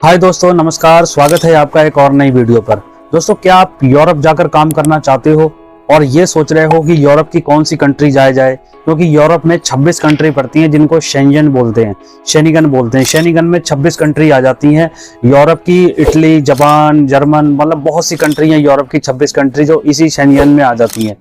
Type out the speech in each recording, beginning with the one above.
हाय दोस्तों, नमस्कार। स्वागत है आपका एक और नई वीडियो पर। दोस्तों, क्या आप यूरोप जाकर काम करना चाहते हो और ये सोच रहे हो कि यूरोप की कौन सी कंट्री जाए, क्योंकि यूरोप में 26 कंट्री पड़ती हैं जिनको शेंजन बोलते हैं, शेनिगन बोलते हैं। शेनिगन में 26 कंट्री आ जाती हैं यूरोप की। इटली, जापान, जर्मन, मतलब बहुत सी कंट्री हैं यूरोप की, 26 कंट्री जो इसी शेनिगन में आ जाती हैं।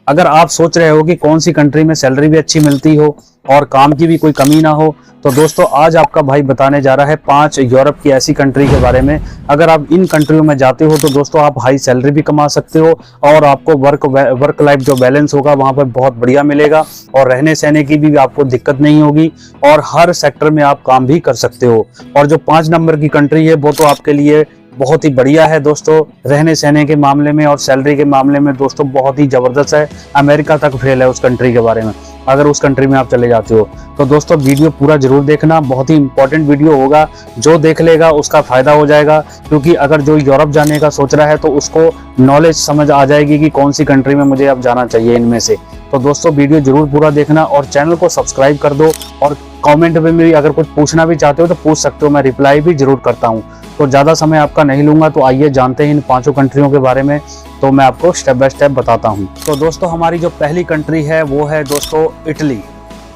अगर आप सोच रहे हो कि कौन सी कंट्री में सैलरी भी अच्छी मिलती हो और काम की भी कोई कमी ना हो, तो दोस्तों आज आपका भाई बताने जा रहा है 5 यूरोप की ऐसी कंट्री के बारे में। अगर आप इन कंट्रियों में जाते हो तो दोस्तों आप हाई सैलरी भी कमा सकते हो और आपको वर्क लाइफ जो बैलेंस होगा वहां पर बहुत बढ़िया मिलेगा और रहने सहने की भी आपको दिक्कत नहीं होगी और हर सेक्टर में आप काम भी कर सकते हो। और जो 5 नंबर की कंट्री है वो तो आपके लिए बहुत ही बढ़िया है दोस्तों, रहने सहने के मामले में और सैलरी के मामले में दोस्तों बहुत ही जबरदस्त है। अमेरिका तक फेल है उस कंट्री के बारे में, अगर उस कंट्री में आप चले जाते हो तो दोस्तों वीडियो पूरा जरूर देखना, बहुत ही इंपॉर्टेंट वीडियो होगा। जो देख लेगा उसका फायदा हो जाएगा, क्योंकि अगर जो यूरोप जाने का सोच रहा है तो उसको नॉलेज समझ आ जाएगी कि कौन सी कंट्री में मुझे अब जाना चाहिए इनमें से। तो दोस्तों वीडियो जरूर पूरा देखना और चैनल को सब्सक्राइब कर दो और कमेंट में भी अगर कुछ पूछना भी चाहते हो तो पूछ सकते हो, मैं रिप्लाई भी जरूर करता हूँ। तो ज़्यादा समय आपका नहीं लूंगा, तो आइए जानते हैं इन 5 कंट्रियों के बारे में। तो मैं आपको स्टेप बाय स्टेप बताता हूँ। तो दोस्तों हमारी जो पहली कंट्री है वो है दोस्तों इटली।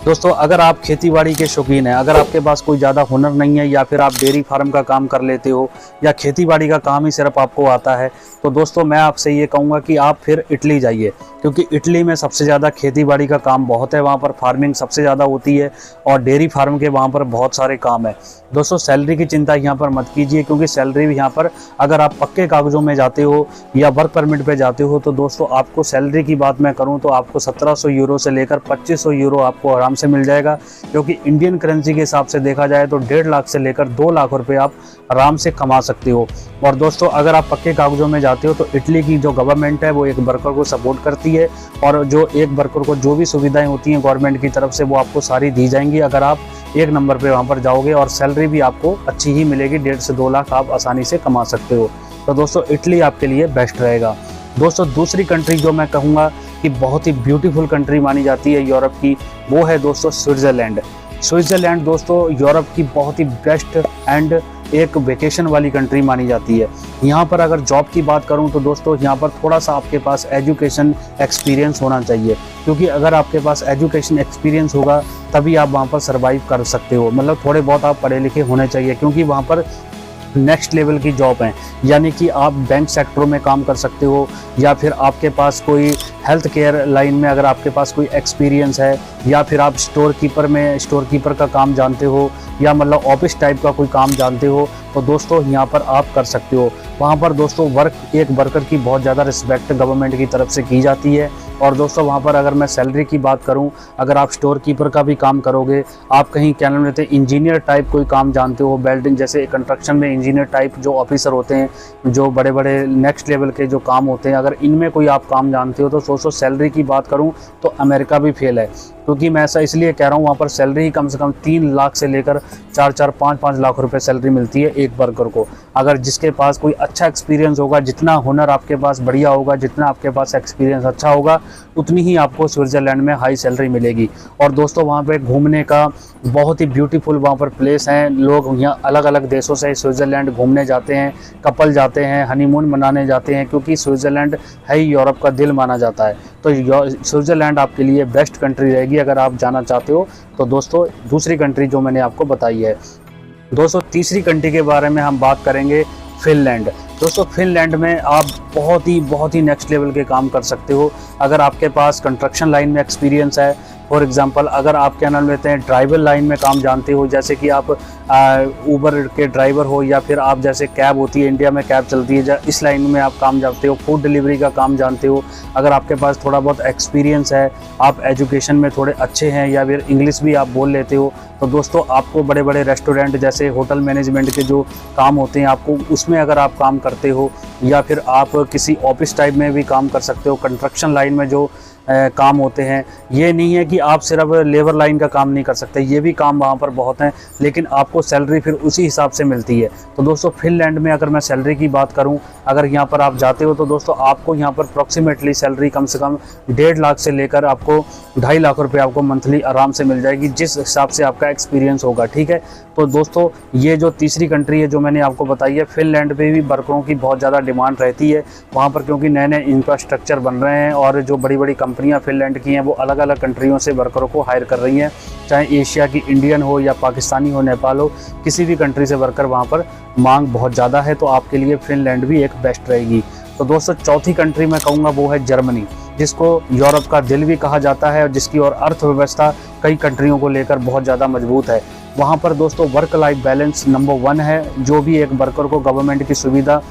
दोस्तों अगर आप खेतीबाड़ी के शौकीन हैं, अगर आपके पास कोई ज़्यादा हुनर नहीं है या फिर आप डेयरी फार्म का काम कर लेते हो या खेतीबाड़ी का काम ही सिर्फ आपको आता है, तो दोस्तों मैं आपसे ये कहूँगा कि आप फिर इटली जाइए, क्योंकि इटली में सबसे ज़्यादा खेतीबाड़ी का काम बहुत है। वहाँ पर फार्मिंग सबसे ज़्यादा होती है और डेयरी फार्म के वहाँ पर बहुत सारे काम है। दोस्तों सैलरी की चिंता यहाँ पर मत कीजिए, क्योंकि सैलरी भी यहाँ पर अगर आप पक्के कागजों में जाते हो या वर्क परमिट पे जाते हो तो दोस्तों आपको सैलरी की बात मैं करूँ तो आपको 1700 यूरो से लेकर 2500 यूरो आपको आराम से मिल जाएगा, क्योंकि इंडियन करेंसी के हिसाब से देखा जाए तो 1.5 लाख से लेकर 2 लाख रुपए आप आराम से कमा सकते हो। और दोस्तों अगर आप पक्के कागजों में जाते हो तो इटली की जो गवर्नमेंट है वो एक वर्कर को सपोर्ट करती है और जो एक वर्कर को जो भी सुविधाएं होती हैं गवर्नमेंट की तरफ से वो आपको सारी दी जाएंगी अगर आप 1 नंबर पे वहाँ पर जाओगे, और सैलरी भी आपको अच्छी ही मिलेगी। 1.5 से 2 लाख आप आसानी से कमा सकते हो। तो दोस्तों इटली आपके लिए बेस्ट रहेगा। दोस्तों दूसरी कंट्री जो मैं कहूँगा कि बहुत ही ब्यूटीफुल कंट्री मानी जाती है यूरोप की, वो है दोस्तों स्विट्ज़रलैंड। स्विट्ज़रलैंड दोस्तों यूरोप की बहुत ही बेस्ट एंड एक वेकेशन वाली कंट्री मानी जाती है। यहाँ पर अगर जॉब की बात करूँ तो दोस्तों यहाँ पर थोड़ा सा आपके पास एजुकेशन एक्सपीरियंस होना चाहिए, क्योंकि अगर आपके पास एजुकेशन एक्सपीरियंस होगा तभी आप वहाँ पर सर्वाइव कर सकते हो। मतलब थोड़े बहुत आप पढ़े लिखे होने चाहिए, क्योंकि वहाँ पर नेक्स्ट लेवल की जॉब है, यानी कि आप बैंक सेक्टरों में काम कर सकते हो या फिर आपके पास कोई हेल्थ केयर लाइन में अगर आपके पास कोई एक्सपीरियंस है, या फिर आप स्टोर कीपर का काम जानते हो या मतलब ऑफिस टाइप का कोई काम जानते हो, तो दोस्तों यहाँ पर आप कर सकते हो। वहाँ पर दोस्तों एक वर्कर की बहुत ज़्यादा रिस्पेक्ट गवर्नमेंट की तरफ से की जाती है। और दोस्तों वहाँ पर अगर मैं सैलरी की बात करूँ, अगर आप स्टोर कीपर का भी काम करोगे, आप कहीं क्या नाम लेते हैं इंजीनियर टाइप कोई काम जानते हो, वेल्डिंग जैसे कंस्ट्रक्शन में इंजीनियर टाइप जो ऑफिसर होते हैं, जो बड़े बड़े नेक्स्ट लेवल के जो काम होते हैं, अगर इनमें कोई आप काम जानते हो तो दोस्तों सैलरी की बात करूँ तो अमेरिका भी फेल है। क्योंकि मैं ऐसा इसलिए कह रहा हूँ, वहाँ पर सैलरी ही कम से कम 3 लाख से लेकर 4-4, 5-5 लाख रुपए सैलरी मिलती है एक वर्कर को। अगर जिसके पास कोई अच्छा एक्सपीरियंस होगा, जितना हुनर आपके पास बढ़िया होगा, जितना आपके पास एक्सपीरियंस अच्छा होगा, उतनी ही आपको स्विट्ज़रलैंड में हाई सैलरी मिलेगी। और दोस्तों वहाँ पे घूमने का बहुत ही ब्यूटीफुल वहाँ पर प्लेस हैं। लोग यहाँ अलग अलग देशों से स्विट्ज़रलैंड घूमने जाते हैं, कपल जाते हैं, हनीमून मनाने जाते हैं, क्योंकि स्विट्ज़रलैंड है ही यूरोप का दिल माना जाता है। तो स्विट्ज़रलैंड आपके लिए बेस्ट कंट्री रहेगी अगर आप जाना चाहते हो। तो दोस्तों दूसरी कंट्री जो मैंने आपको बताई है। दोस्तों तीसरी कंट्री के बारे में हम बात करेंगे फिनलैंड। दोस्तों फिनलैंड में आप बहुत ही नेक्स्ट लेवल के काम कर सकते हो अगर आपके पास कंस्ट्रक्शन लाइन में एक्सपीरियंस है। फॉर एग्जांपल अगर आप क्या नाम लेते हैं ड्राइवर लाइन में काम जानते हो, जैसे कि आप ऊबर के ड्राइवर हो, या फिर आप जैसे कैब होती है, इंडिया में कैब चलती है, इस लाइन में आप काम जानते हो, फूड डिलीवरी का काम जानते हो, अगर आपके पास थोड़ा बहुत एक्सपीरियंस है, आप एजुकेशन में थोड़े अच्छे हैं या फिर इंग्लिश भी आप बोल लेते हो, तो दोस्तों आपको बड़े बड़े रेस्टोरेंट जैसे होटल मैनेजमेंट के जो काम होते हैं आपको उसमें अगर आप काम करते हो, या फिर आप किसी ऑफिस टाइप में भी काम कर सकते हो। कंस्ट्रक्शन लाइन में जो काम होते हैं, ये नहीं है कि आप सिर्फ लेबर लाइन का काम नहीं कर सकते, ये भी काम वहाँ पर बहुत हैं, लेकिन आपको सैलरी फिर उसी हिसाब से मिलती है। तो दोस्तों फिनलैंड में अगर मैं सैलरी की बात करूँ, अगर यहाँ पर आप जाते हो तो दोस्तों आपको यहाँ पर अप्रॉक्सीमेटली सैलरी कम से कम 1.5 लाख से लेकर आपको 2.5 लाख रुपये आपको मंथली आराम से मिल जाएगी, जिस हिसाब से आपका का एक्सपीरियंस होगा। ठीक है, तो दोस्तों ये जो तीसरी कंट्री है जो मैंने आपको बताई है, फिनलैंड पे भी वर्करों की बहुत ज़्यादा डिमांड रहती है वहाँ पर, क्योंकि नए नए इंफ्रास्ट्रक्चर बन रहे हैं और जो बड़ी बड़ी कंपनियाँ फिनलैंड की हैं वो अलग अलग कंट्रियों से वर्करों को हायर कर रही हैं, चाहे एशिया की इंडियन हो या पाकिस्तानी हो, नेपाल हो, किसी भी कंट्री से वर्कर वहाँ पर मांग बहुत ज़्यादा है। तो आपके लिए फिनलैंड भी एक बेस्ट रहेगी। तो दोस्तों चौथी कंट्री मैं कहूँगा वो है जर्मनी, जिसको यूरोप का दिल भी कहा जाता है और जिसकी और अर्थव्यवस्था कई कंट्रियों को लेकर बहुत ज़्यादा मजबूत है। वहाँ पर दोस्तों वर्क लाइफ बैलेंस नंबर 1 है। जो भी एक वर्कर को गवर्नमेंट की सुविधा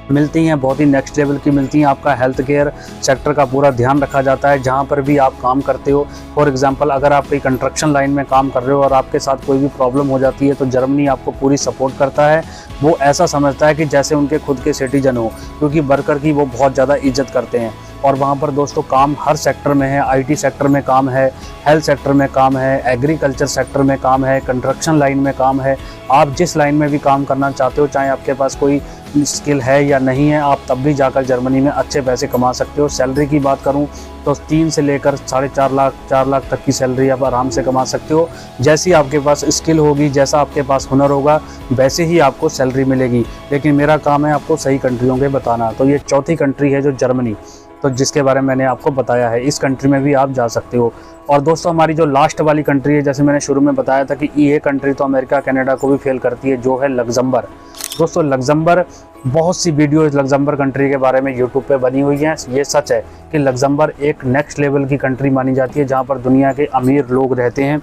मिलती हैं बहुत ही नेक्स्ट लेवल की मिलती हैं। आपका हेल्थ केयर सेक्टर का पूरा ध्यान रखा जाता है जहाँ पर भी आप काम करते हो। फॉर एग्जांपल अगर आप कोई कंस्ट्रक्शन लाइन में काम कर रहे हो और आपके साथ कोई भी प्रॉब्लम हो जाती है तो जर्मनी आपको पूरी सपोर्ट करता है। वो ऐसा समझता है कि जैसे उनके खुद के सिटीजन हो, क्योंकि वर्कर की वो बहुत ज़्यादा इज्जत करते हैं। और वहाँ पर दोस्तों काम हर सेक्टर में है, आईटी सेक्टर में काम है, हेल्थ सेक्टर में काम है, एग्रीकल्चर सेक्टर में काम है, कंस्ट्रक्शन लाइन में काम है। आप जिस लाइन में भी काम करना चाहते हो, चाहे आपके पास कोई स्किल है या नहीं है, आप तब भी जाकर जर्मनी में अच्छे पैसे कमा सकते हो। सैलरी की बात करूं तो 3 से लेकर 4.5 लाख 4 लाख तक की सैलरी आप आराम से कमा सकते हो। जैसी आपके पास स्किल होगी, जैसा आपके पास हुनर होगा, वैसे ही आपको सैलरी मिलेगी। लेकिन मेरा काम है आपको सही कंट्रियों के बताना। तो ये चौथी कंट्री है जो जर्मनी, तो जिसके बारे में मैंने आपको बताया है। इस कंट्री में भी आप जा सकते हो। और दोस्तों हमारी जो लास्ट वाली कंट्री है, जैसे मैंने शुरू में बताया था कि ये कंट्री तो अमेरिका कनाडा को भी फेल करती है, जो है लग्जमबर्ग। दोस्तों लग्जमबर्ग, बहुत सी वीडियोज़ लग्जमबर्ग कंट्री के बारे में यूट्यूब पे बनी हुई हैं। ये सच है कि लग्जमबर्ग एक नेक्स्ट लेवल की कंट्री मानी जाती है जहाँ पर दुनिया के अमीर लोग रहते हैं,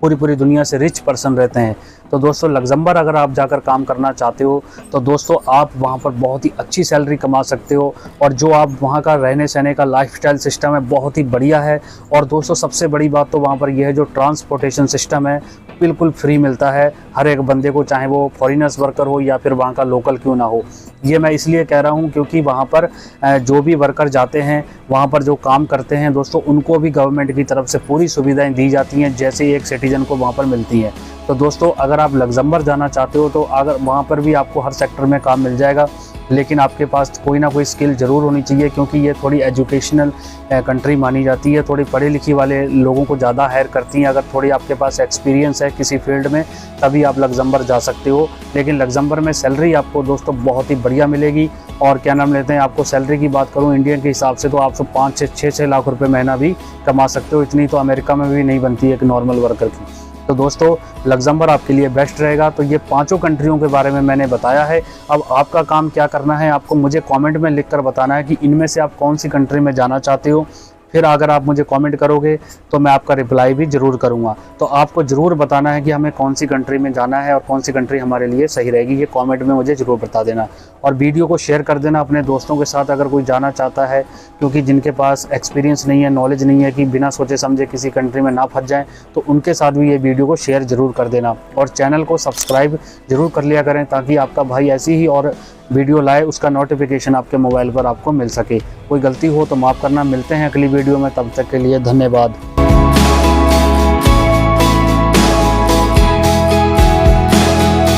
पूरी दुनिया से रिच पर्सन रहते हैं। तो दोस्तों लग्जमबर्ग अगर आप जाकर काम करना चाहते हो तो दोस्तों आप वहाँ पर बहुत ही अच्छी सैलरी कमा सकते हो। और जो आप वहाँ का रहने सहने का लाइफस्टाइल सिस्टम है बहुत ही बढ़िया है। और दोस्तों सबसे बड़ी बात तो वहाँ पर यह है जो ट्रांसपोर्टेशन सिस्टम है बिल्कुल फ्री मिलता है हर एक बंदे को, चाहे वो फॉरेनर्स वर्कर हो या फिर वहाँ का लोकल क्यों ना हो। ये मैं इसलिए कह रहा हूँ क्योंकि वहाँ पर जो भी वर्कर जाते हैं, वहाँ पर जो काम करते हैं दोस्तों, उनको भी गवर्नमेंट की तरफ से पूरी सुविधाएं दी जाती हैं जैसे एक सिटीजन को वहाँ पर मिलती हैं। तो दोस्तों अगर आप लग्जमबर्ग जाना चाहते हो तो अगर वहाँ पर भी आपको हर सेक्टर में काम मिल जाएगा, लेकिन आपके पास कोई ना कोई स्किल ज़रूर होनी चाहिए, क्योंकि ये थोड़ी एजुकेशनल कंट्री मानी जाती है। थोड़ी पढ़े लिखे वाले लोगों को ज़्यादा हायर करती हैं। अगर थोड़ी आपके पास एक्सपीरियंस है किसी फील्ड में तभी आप लग्जमबर्ग जा सकते हो। लेकिन लग्जमबर्ग में सैलरी आपको दोस्तों बहुत ही बढ़िया मिलेगी। और क्या नाम लेते हैं, आपको सैलरी की बात करूं इंडियन के हिसाब से तो आप 5 से 6 लाख रुपए महीना भी कमा सकते हो। इतनी तो अमेरिका में भी नहीं बनती है एक नॉर्मल वर्कर की। तो दोस्तों लग्जमबर्ग आपके लिए बेस्ट रहेगा। तो ये 5 कंट्रियों के बारे में मैंने बताया है। अब आपका काम क्या करना है, आपको मुझे कमेंट में लिखकर बताना है कि इनमें से आप कौन सी कंट्री में जाना चाहते हो। फिर अगर आप मुझे कमेंट करोगे तो मैं आपका रिप्लाई भी ज़रूर करूंगा। तो आपको ज़रूर बताना है कि हमें कौन सी कंट्री में जाना है और कौन सी कंट्री हमारे लिए सही रहेगी। ये कमेंट में मुझे ज़रूर बता देना और वीडियो को शेयर कर देना अपने दोस्तों के साथ अगर कोई जाना चाहता है, क्योंकि जिनके पास एक्सपीरियंस नहीं है, नॉलेज नहीं है कि बिना सोचे समझे किसी कंट्री में ना फंस जाएँ, तो उनके साथ भी ये वीडियो को शेयर ज़रूर कर देना। और चैनल को सब्सक्राइब ज़रूर कर लिया करें ताकि आपका भाई ऐसी ही और वीडियो लाए उसका नोटिफिकेशन आपके मोबाइल पर आपको मिल सके। कोई गलती हो तो माफ़ करना। मिलते हैं अगली वीडियो में, तब तक के लिए धन्यवाद।